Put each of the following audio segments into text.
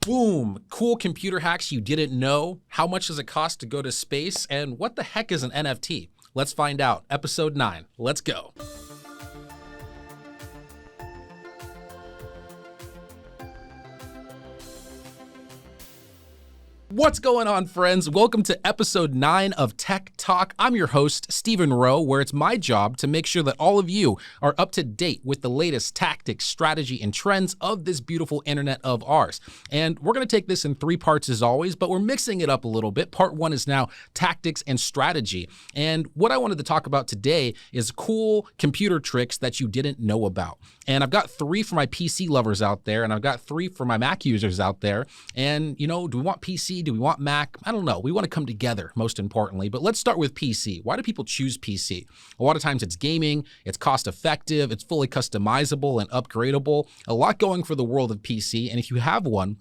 Boom, cool computer hacks you didn't know. How much does it cost to go to space? And what the heck is an NFT? Let's find out. Episode 9. Let's go. What's going on, friends? Welcome to episode 9 of Tech Talk. I'm your host, Stephen Rowe, where it's my job to make sure that all of you are up to date with the latest tactics, strategy, and trends of this beautiful internet of ours. And we're going to take this in 3 parts as always, but we're mixing it up a little bit. Part 1 is now tactics and strategy. And what I wanted to talk about today is cool computer tricks that you didn't know about. And I've got 3 for my PC lovers out there, and I've got 3 for my Mac users out there. And, do we want PC? Do we want Mac? I don't know. We want to come together, most importantly. But let's start with PC. Why do people choose PC? A lot of times it's gaming, it's cost effective, it's fully customizable and upgradable. A lot going for the world of PC. And if you have one,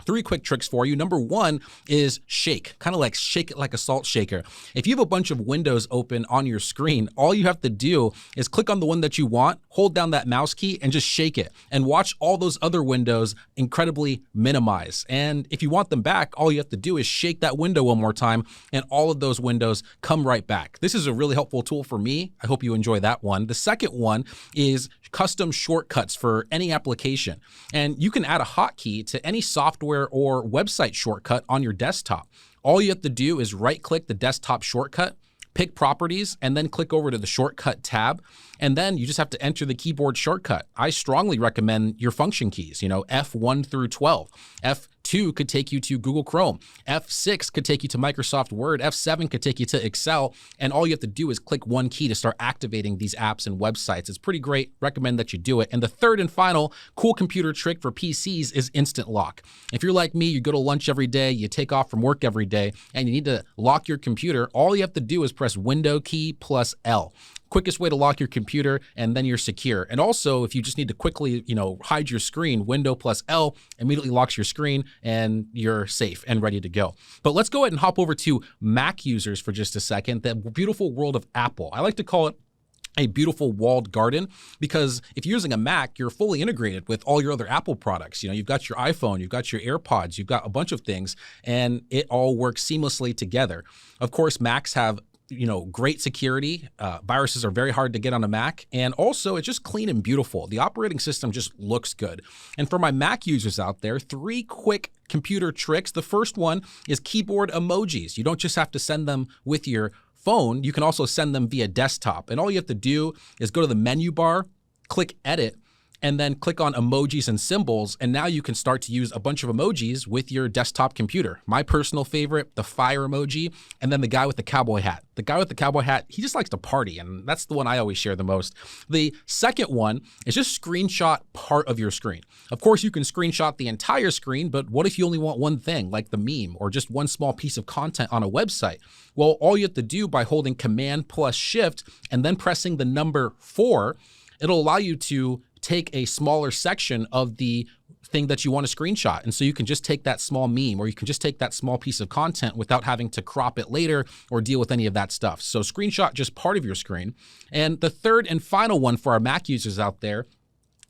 3 quick tricks for you. Number 1 is shake, kind of like shake it like a salt shaker. If you have a bunch of windows open on your screen, all you have to do is click on the one that you want, hold down that mouse key, and just shake it. And watch all those other windows incredibly minimize. And if you want them back, all you have to do is shake that window one more time, and all of those windows come right back. This is a really helpful tool for me. I hope you enjoy that one. The second one is custom shortcuts for any application. And you can add a hotkey to any software or website shortcut on your desktop. All you have to do is right-click the desktop shortcut, pick properties, and then click over to the shortcut tab. And then you just have to enter the keyboard shortcut. I strongly recommend your function keys, F1 through 12. F2 could take you to Google Chrome. F6 could take you to Microsoft Word. F7 could take you to Excel. And all you have to do is click one key to start activating these apps and websites. It's pretty great. Recommend that you do it. And the third and final cool computer trick for PCs is instant lock. If you're like me, you go to lunch every day, you take off from work every day, and you need to lock your computer, all you have to do is press Window key plus L. Quickest way to lock your computer, and then you're secure. And also, if you just need to quickly, hide your screen, Window plus L immediately locks your screen, and you're safe and ready to go. But let's go ahead and hop over to Mac users for just a second. The beautiful world of Apple. I like to call it a beautiful walled garden, because if you're using a Mac, you're fully integrated with all your other Apple products. You've got your iPhone, you've got your AirPods, you've got a bunch of things, and it all works seamlessly together. Of course, Macs have great security. Viruses are very hard to get on a Mac. And also, it's just clean and beautiful. The operating system just looks good. And for my Mac users out there, 3 quick computer tricks. The first one is keyboard emojis. You don't just have to send them with your phone. You can also send them via desktop. And all you have to do is go to the menu bar, click Edit, and then click on emojis and symbols, and now you can start to use a bunch of emojis with your desktop computer. My personal favorite, the fire emoji, and then the guy with the cowboy hat. The guy with the cowboy hat, he just likes to party, and that's the one I always share the most. The second one is just screenshot part of your screen. Of course, you can screenshot the entire screen, but what if you only want one thing, like the meme, or just one small piece of content on a website? Well, all you have to do by holding Command plus Shift and then pressing the number 4, it'll allow you to take a smaller section of the thing that you want to screenshot. And so you can just take that small meme, or you can just take that small piece of content without having to crop it later or deal with any of that stuff. So screenshot just part of your screen. And the third and final one for our Mac users out there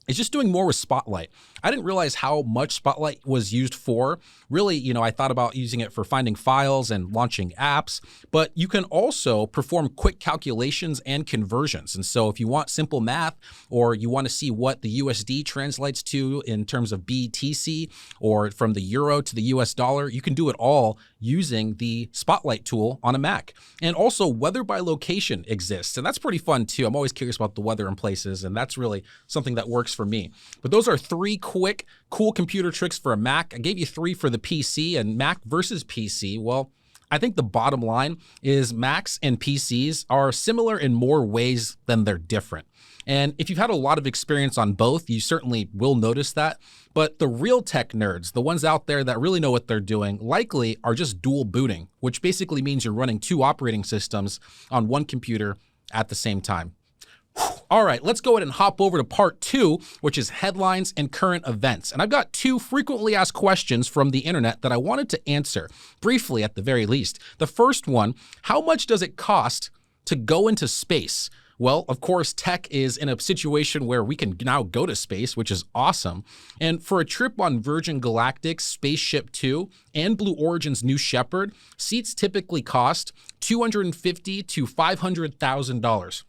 is just doing more with Spotlight. I didn't realize how much Spotlight was used for. Really, I thought about using it for finding files and launching apps, but you can also perform quick calculations and conversions. And so if you want simple math, or you want to see what the USD translates to in terms of BTC, or from the euro to the US dollar, you can do it all using the Spotlight tool on a Mac. And also, weather by location exists, and that's pretty fun too. I'm always curious about the weather in places, and that's really something that works for me. But those are 3 quick, cool computer tricks for a Mac. I gave you 3 for the PC, and Mac versus PC. Well, I think the bottom line is Macs and PCs are similar in more ways than they're different. And if you've had a lot of experience on both, you certainly will notice that. But the real tech nerds, the ones out there that really know what they're doing, likely are just dual booting, which basically means you're running 2 operating systems on one computer at the same time. All right, let's go ahead and hop over to part 2, which is headlines and current events. And I've got 2 frequently asked questions from the internet that I wanted to answer, briefly at the very least. The first one, how much does it cost to go into space? Well, of course, tech is in a situation where we can now go to space, which is awesome. And for a trip on Virgin Galactic's Spaceship Two and Blue Origin's New Shepard, seats typically cost $250,000 to $500,000.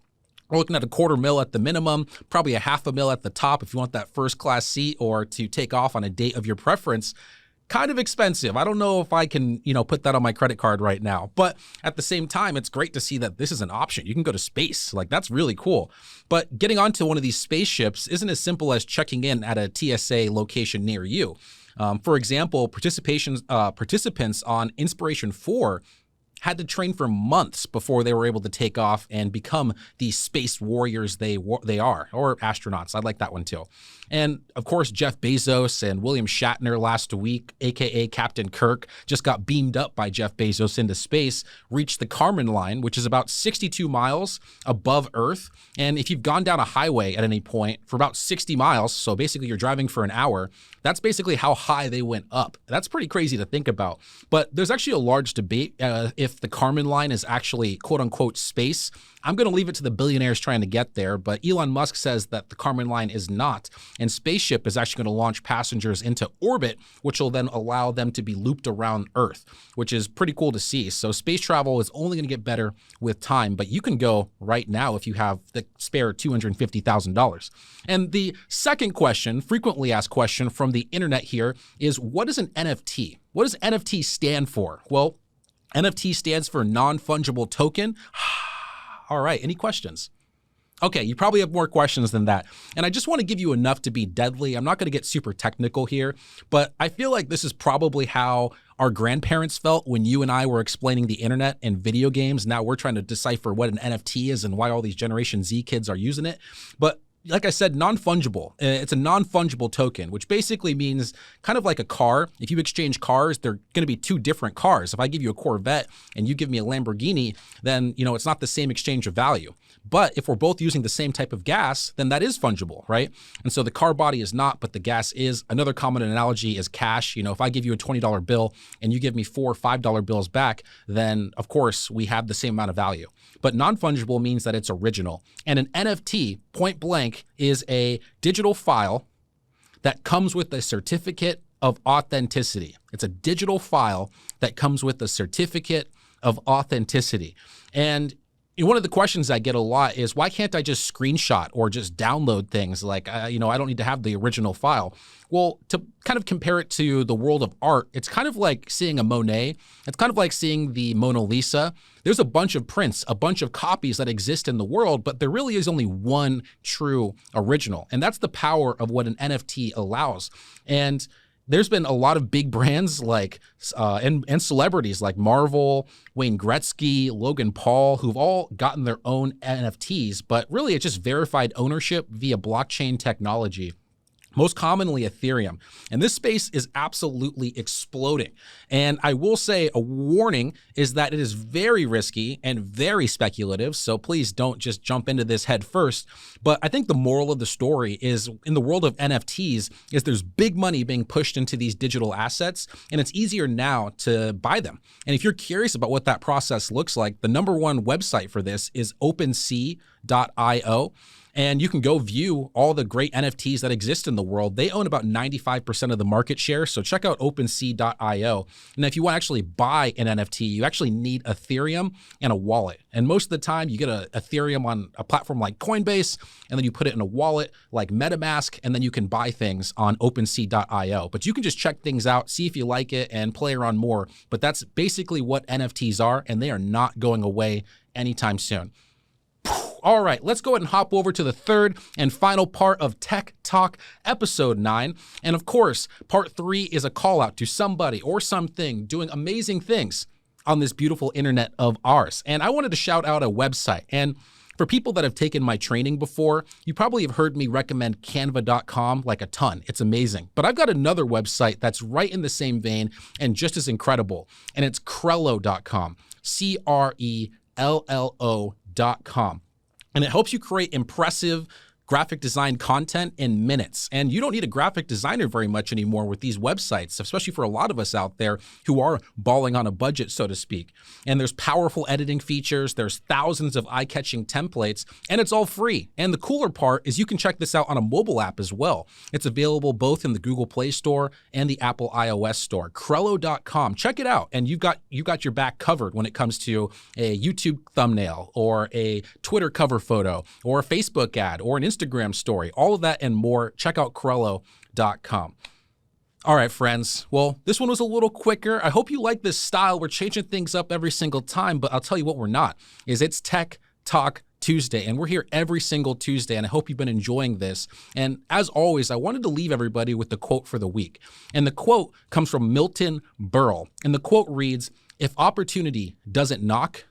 We're looking at $250,000 at the minimum, probably $500,000 at the top if you want that first class seat or to take off on a date of your preference. Kind of expensive. I don't know if I can, put that on my credit card right now. But at the same time, it's great to see that this is an option. You can go to space. Like, that's really cool. But getting onto one of these spaceships isn't as simple as checking in at a TSA location near you. For example, participants on Inspiration 4 had to train for months before they were able to take off and become the space warriors they are, or astronauts. I like that one too. And of course, Jeff Bezos and William Shatner last week, aka Captain Kirk, just got beamed up by Jeff Bezos into space, reached the Kármán line, which is about 62 miles above Earth. And if you've gone down a highway at any point for about 60 miles, so basically you're driving for an hour, that's basically how high they went up. That's pretty crazy to think about. But there's actually a large debate if the Kármán line is actually quote unquote space. I'm going to leave it to the billionaires trying to get there, but Elon Musk says that the Kármán line is not. And Spaceship is actually going to launch passengers into orbit, which will then allow them to be looped around Earth, which is pretty cool to see. So space travel is only going to get better with time, but you can go right now if you have the spare $250,000. And the second question, frequently asked question from the internet here is, what is an NFT? What does NFT stand for? Well, NFT stands for non-fungible token. All right, any questions? Okay, you probably have more questions than that. And I just want to give you enough to be deadly. I'm not going to get super technical here, but I feel like this is probably how our grandparents felt when you and I were explaining the internet and video games. Now we're trying to decipher what an NFT is and why all these Generation Z kids are using it. But like I said, non-fungible. It's a non-fungible token, which basically means kind of like a car. If you exchange cars, they're going to be two different cars. If I give you a Corvette and you give me a Lamborghini, then, it's not the same exchange of value. But if we're both using the same type of gas, then that is fungible, right? And so the car body is not, but the gas is. Another common analogy is cash. If I give you a $20 bill and you give me 4 $5 bills back, then of course we have the same amount of value. But non-fungible means that it's original. And an NFT, point blank, is a digital file that comes with a certificate of authenticity. It's a digital file that comes with a certificate of authenticity. And one of the questions I get a lot is, why can't I just screenshot or just download things? Like, I don't need to have the original file. Well, to kind of compare it to the world of art, it's kind of like seeing a Monet. It's kind of like seeing the Mona Lisa. There's a bunch of prints, a bunch of copies that exist in the world, but there really is only one true original. And that's the power of what an NFT allows. And there's been a lot of big brands like and celebrities like Marvel, Wayne Gretzky, Logan Paul, who've all gotten their own NFTs, but really it's just verified ownership via blockchain technology. Most commonly Ethereum. And this space is absolutely exploding. And I will say a warning is that it is very risky and very speculative. So please don't just jump into this head first. But I think the moral of the story is, in the world of NFTs, is there's big money being pushed into these digital assets, and it's easier now to buy them. And if you're curious about what that process looks like, the number one website for this is OpenSea.io. And you can go view all the great NFTs that exist in the world. They own about 95% of the market share. So check out OpenSea.io. And if you want to actually buy an NFT, you actually need Ethereum and a wallet. And most of the time you get a Ethereum on a platform like Coinbase, and then you put it in a wallet like MetaMask, and then you can buy things on OpenSea.io. But you can just check things out, see if you like it, and play around more. But that's basically what NFTs are, and they are not going away anytime soon. All right, let's go ahead and hop over to the third and final part of Tech Talk episode 9. And of course, part 3 is a call out to somebody or something doing amazing things on this beautiful internet of ours. And I wanted to shout out a website. And for people that have taken my training before, you probably have heard me recommend canva.com like a ton. It's amazing. But I've got another website that's right in the same vein and just as incredible. And it's Crello.com, Crello.com. And it helps you create impressive graphic design content in minutes. And you don't need a graphic designer very much anymore with these websites, especially for a lot of us out there who are balling on a budget, so to speak. And there's powerful editing features, there's thousands of eye-catching templates, and it's all free. And the cooler part is you can check this out on a mobile app as well. It's available both in the Google Play Store and the Apple iOS Store. Crello.com. Check it out, and you got your back covered when it comes to a YouTube thumbnail or a Twitter cover photo or a Facebook ad or an Instagram story. All of that and more. Check out Crello.com. All right, friends. Well, this one was a little quicker. I hope you like this style. We're changing things up every single time, but I'll tell you what we're not, is it's Tech Talk Tuesday, and we're here every single Tuesday, and I hope you've been enjoying this. And as always, I wanted to leave everybody with the quote for the week. And the quote comes from Milton Berle, and the quote reads, "If opportunity doesn't knock,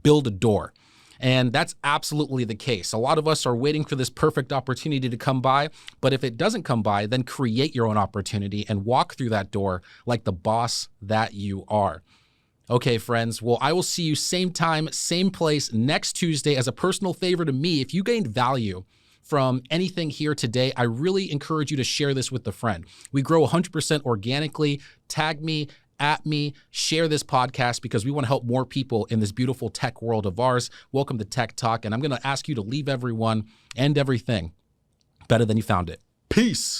build a door." And that's absolutely the case. A lot of us are waiting for this perfect opportunity to come by, but if it doesn't come by, then create your own opportunity and walk through that door like the boss that you are. Okay, friends, well, I will see you same time, same place next Tuesday. As a personal favor to me, if you gained value from anything here today, I really encourage you to share this with a friend. We grow 100% organically. Tag me, at me, share this podcast because we want to help more people in this beautiful tech world of ours. Welcome to Tech Talk, and I'm going to ask you to leave everyone and everything better than you found it. Peace.